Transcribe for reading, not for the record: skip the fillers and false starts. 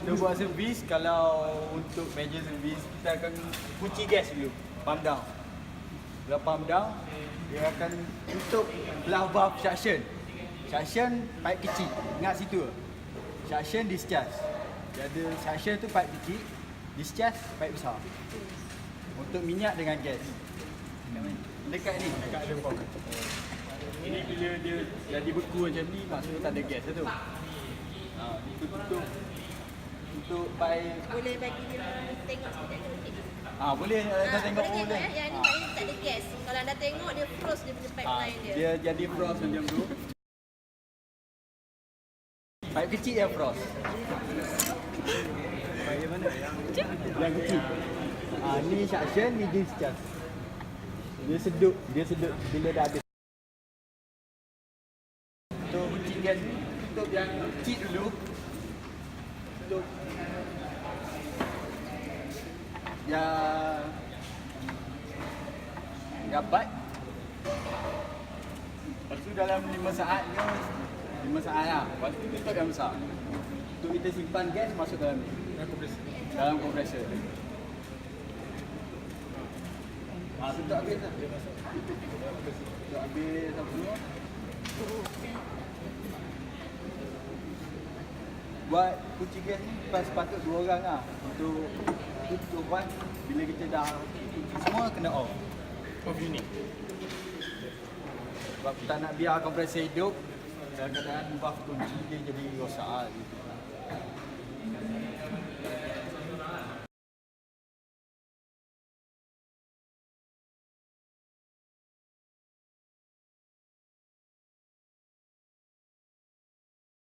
Kita buat servis, kalau untuk meja servis kita akan kunci gas dulu, pump down. Bila pump down, dia akan tutup belah valve suction. Suction pipe kecil, ingat situ. Suction discharge. Jadi suction tu pipe kecil, discharge pipe besar. Untuk minyak dengan gas. Dekat ni, dekat ada pump. Ini bila dia jadi beku macam ni, maksudnya tak ada gas tu. Itu tutup pipe. Boleh bagi dia tengok sekejap ke okey? Boleh anda tengok boleh boleh. Yang ni maknanya tak ada gas. Kalau anda tengok dia froze dia punya pipeline dia. Dia jadi frost macam tu. Pipe kecil yang frost. Pipe mana? Yang kecil. Ni suction, ni discharge. Dia sedut bila dah habis. Untuk kunci gas ni, tutup yang kecil dulu. Tutup yang rapat. Lepas tu dalam 5 saat ke 5 saat lah. Lepas tu tutup yang besar. Untuk kita simpan gas masuk dalam ni. Dalam kompresor. Tutup habis lah. Tutup habis semua. Buat kunci gas ni patut 2 orang lah. Untuk tutup kan, bila kita dah kunci semua kena off. Off unit. Sebab tak nak biar kompresor hidup, kadang-kadang valve kunci dia jadi rosak lah gitu.